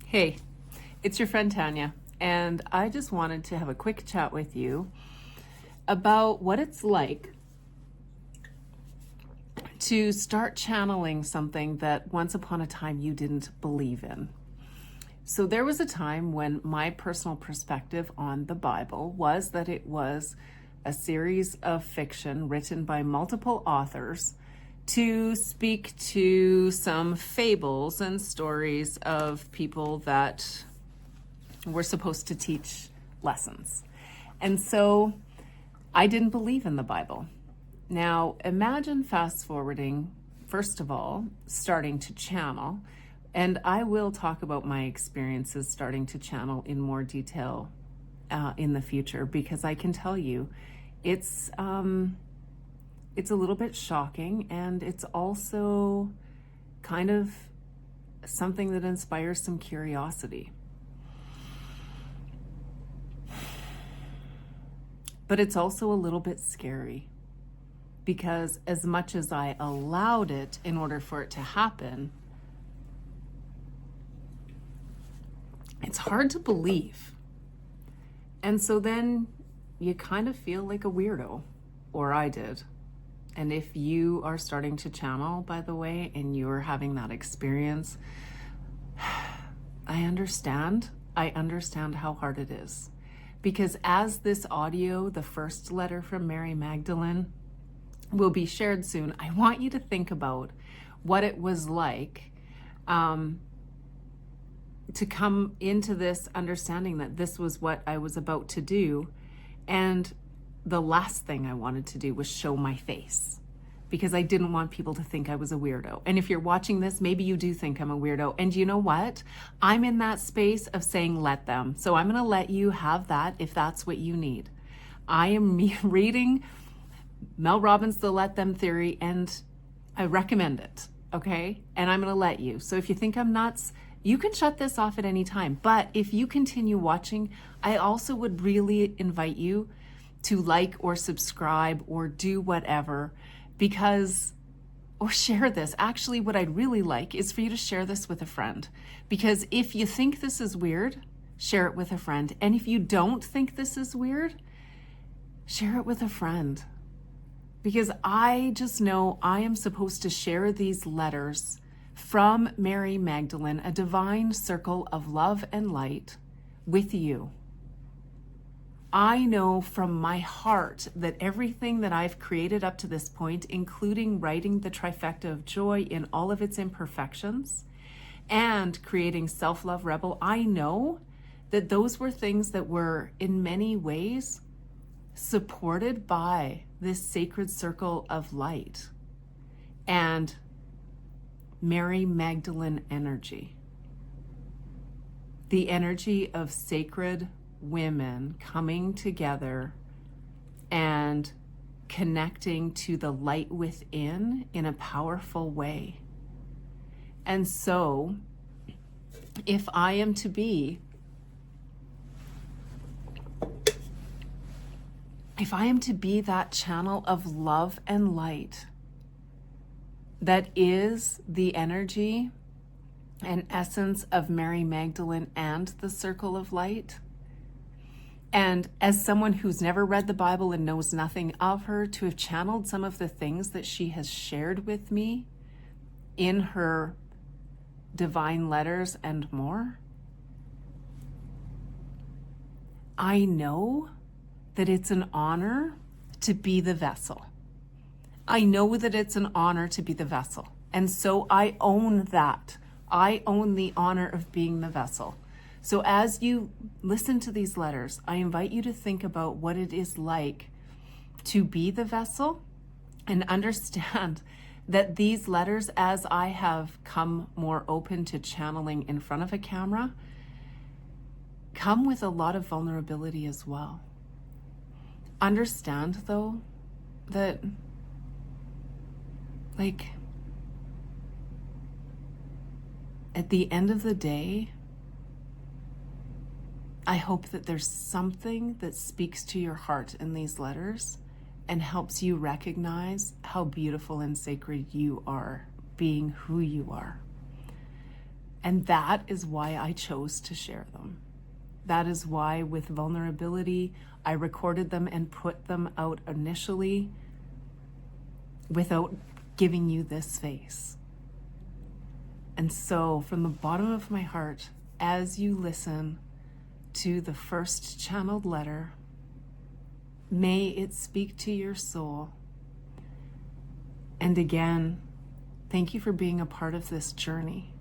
Hey, it's your friend Tanya, and I just wanted to have a quick chat with you about what it's like to start channeling something that once upon a time you didn't believe in. So there was a time when my personal perspective on the Bible was that it was a series of fiction written by multiple authors to speak to some fables and stories of people that were supposed to teach lessons. And so I didn't believe in the Bible. Now, imagine fast forwarding, first of all, starting to channel, and I will talk about my experiences starting to channel in more detail in the future, because I can tell you it's a little bit shocking, and it's also kind of something that inspires some curiosity. But it's also a little bit scary, because as much as I allowed it in order for it to happen, it's hard to believe. And so then you kind of feel like a weirdo, or I did. And if you are starting to channel, by the way, and you're having that experience, I understand how hard it is. Because as this audio, the first letter from Mary Magdalene, will be shared soon, I want you to think about what it was like to come into this understanding that this was what I was about to do. And the last thing I wanted to do was show my face, because I didn't want people to think I was a weirdo. And if you're watching this, maybe you do think I'm a weirdo. And you know what? I'm in that space of saying, let them. So I'm going to let you have that if that's what you need. I am reading Mel Robbins' The Let Them Theory, and I recommend it, okay? And I'm going to let you. So if you think I'm nuts, you can shut this off at any time. But if you continue watching, I also would really invite you to like or subscribe or do whatever, or share this. Actually, what I'd really like is for you to share this with a friend, because if you think this is weird, share it with a friend. And if you don't think this is weird, share it with a friend, because I just know I am supposed to share these letters from Mary Magdalene, a divine circle of love and light, with you. I know from my heart that everything that I've created up to this point, including writing the trifecta of joy in all of its imperfections and creating Self-Love Rebel, I know that those were things that were in many ways supported by this sacred circle of light and Mary Magdalene energy, the energy of sacred women coming together and connecting to the light within in a powerful way. And so if I am to be that channel of love and light that is the energy and essence of Mary Magdalene and the circle of light, and as someone who's never read the Bible and knows nothing of her, to have channeled some of the things that she has shared with me in her divine letters and more, I know that it's an honor to be the vessel. I know that it's an honor to be the vessel. And so I own that. I own the honor of being the vessel. So as you listen to these letters, I invite you to think about what it is like to be the vessel, and understand that these letters, as I have come more open to channeling in front of a camera, come with a lot of vulnerability as well. Understand, though, that at the end of the day, I hope that there's something that speaks to your heart in these letters and helps you recognize how beautiful and sacred you are, being who you are. And that is why I chose to share them. That is why, with vulnerability, I recorded them and put them out initially without giving you this face. And so, from the bottom of my heart, as you listen to the first channeled letter, may it speak to your soul. And again, thank you for being a part of this journey.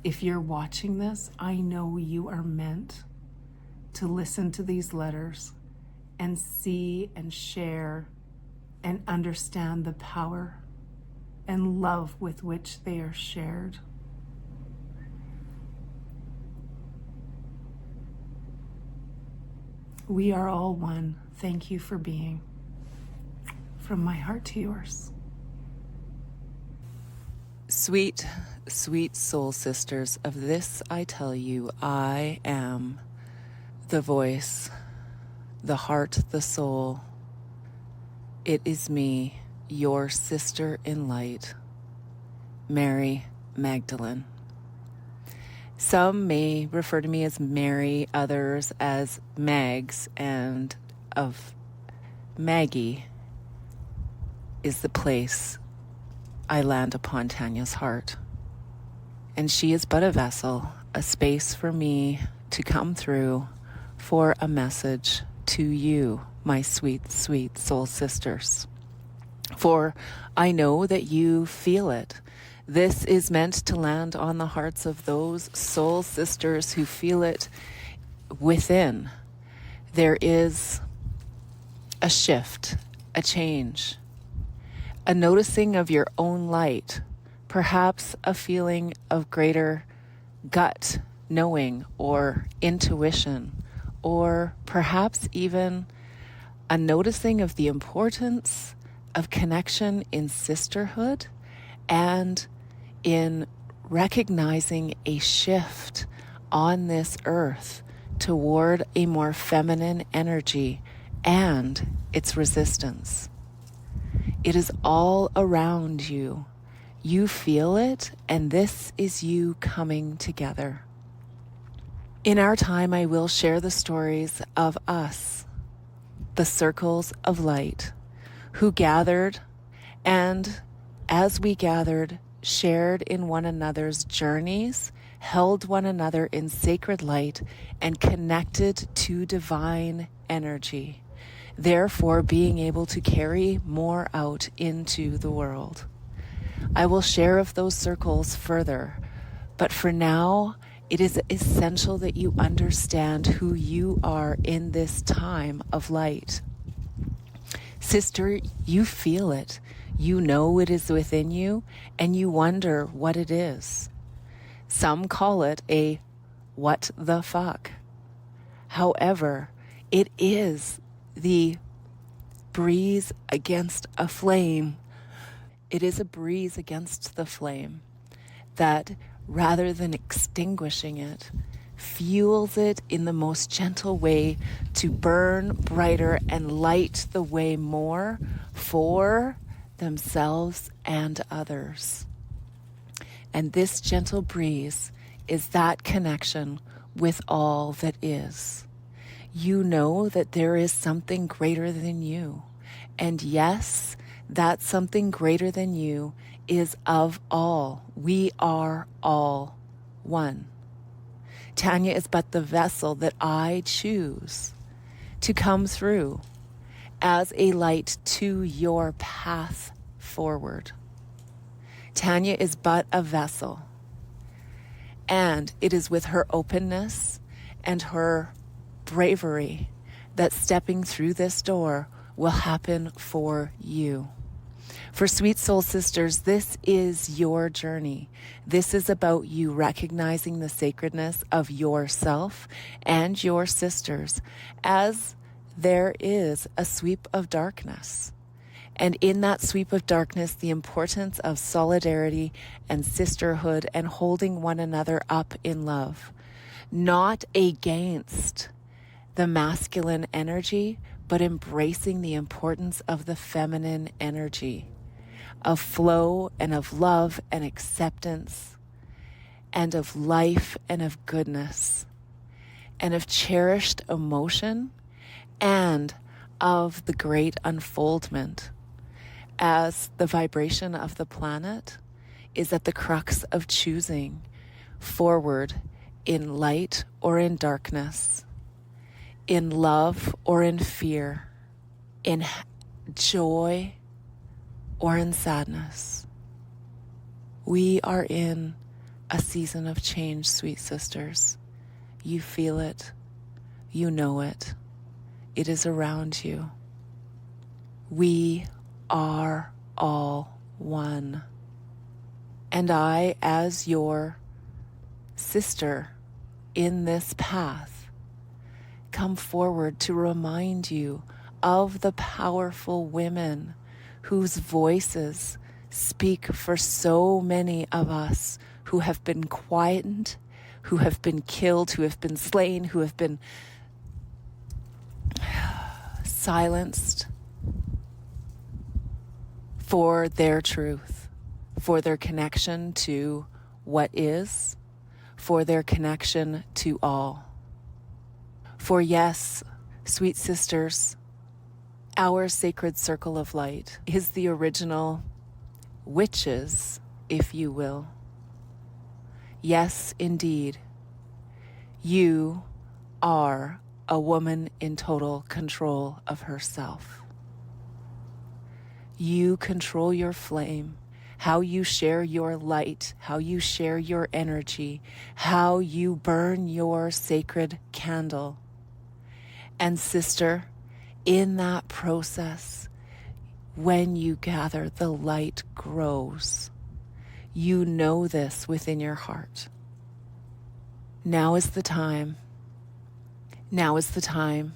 If you're watching this, I know you are meant to listen to these letters and see and share and understand the power and love with which they are shared. We are all one. Thank you for being. From my heart to yours. Sweet, sweet soul sisters, of this I tell you, I am the voice, the heart, the soul. It is me, your sister in light, Mary Magdalene. Some may refer to me as Mary, others as Mags, and of Maggie is the place I land upon Tanya's heart. And she is but a vessel, a space for me to come through for a message to you, my sweet, sweet soul sisters. For I know that you feel it. This is meant to land on the hearts of those soul sisters who feel it within. There is a shift, a change, a noticing of your own light, perhaps a feeling of greater gut knowing or intuition, or perhaps even a noticing of the importance of connection in sisterhood and in recognizing a shift on this earth toward a more feminine energy and its resistance. It is all around you. You feel it, and this is you coming together. In our time, I will share the stories of us, the circles of light, who gathered, and as we gathered, shared in one another's journeys, held one another in sacred light, and connected to divine energy, therefore being able to carry more out into the world. I will share of those circles further, but for now, it is essential that you understand who you are in this time of light. Sister, you feel it. You know it is within you, and you wonder what it is. Some call it a what the fuck. However, it is the breeze against a flame. It is a breeze against the flame that, rather than extinguishing it, fuels it in the most gentle way to burn brighter and light the way more for themselves and others. And this gentle breeze is that connection with all that is. You know that there is something greater than you. And yes, that something greater than you is of all. We are all one. Tanya is but the vessel that I choose to come through as a light to your path forward. Tanya is but a vessel, and it is with her openness and her bravery that stepping through this door will happen for you. For sweet soul sisters, this is your journey. This is about you recognizing the sacredness of yourself and your sisters as there is a sweep of darkness. And in that sweep of darkness, the importance of solidarity and sisterhood and holding one another up in love, not against the masculine energy, but embracing the importance of the feminine energy, of flow and of love and acceptance and of life and of goodness and of cherished emotion and of the great unfoldment, as the vibration of the planet is at the crux of choosing forward in light or in darkness, in love or in fear, in joy or in sadness. We are in a season of change, sweet sisters. You feel it. You know it. It is around you. We are all one. And I, as your sister in this path, come forward to remind you of the powerful women whose voices speak for so many of us who have been quietened, who have been killed, who have been slain, who have been silenced for their truth, for their connection to what is, for their connection to all. For yes, sweet sisters, our sacred circle of light is the original witches, if you will. Yes, indeed, you are a woman in total control of herself. You control your flame, how you share your light, how you share your energy, how you burn your sacred candle. And sister, in that process, when you gather, the light grows. You know this within your heart. Now is the time. Now is the time.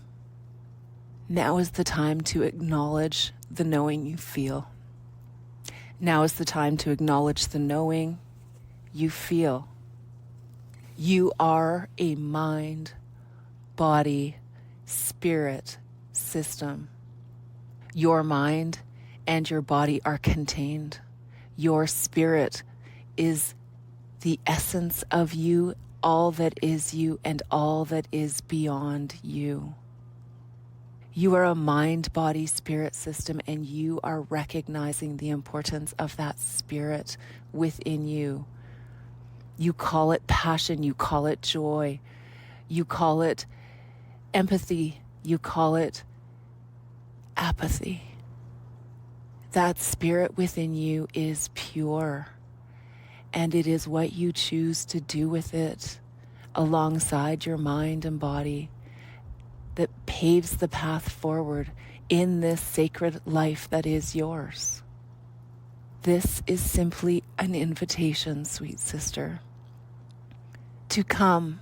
Now is the time to acknowledge the knowing you feel. Now is the time to acknowledge the knowing you feel. You are a mind, body, spirit system. Your mind and your body are contained. Your spirit is the essence of you, all that is you, and all that is beyond you. You are a mind, body, spirit system, and you are recognizing the importance of that spirit within you. You call it passion, you call it joy, you call it empathy, you call it apathy. That spirit within you is pure, and it is what you choose to do with it alongside your mind and body that paves the path forward in this sacred life that is yours. This is simply an invitation, sweet sister, to come,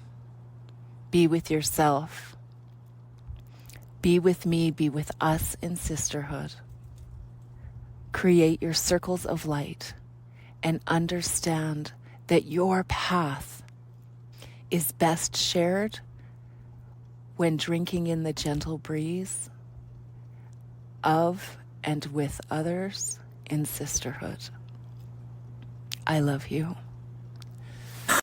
be with yourself, be with me, be with us in sisterhood. Create your circles of light and understand that your path is best shared when drinking in the gentle breeze of and with others in sisterhood. I love you.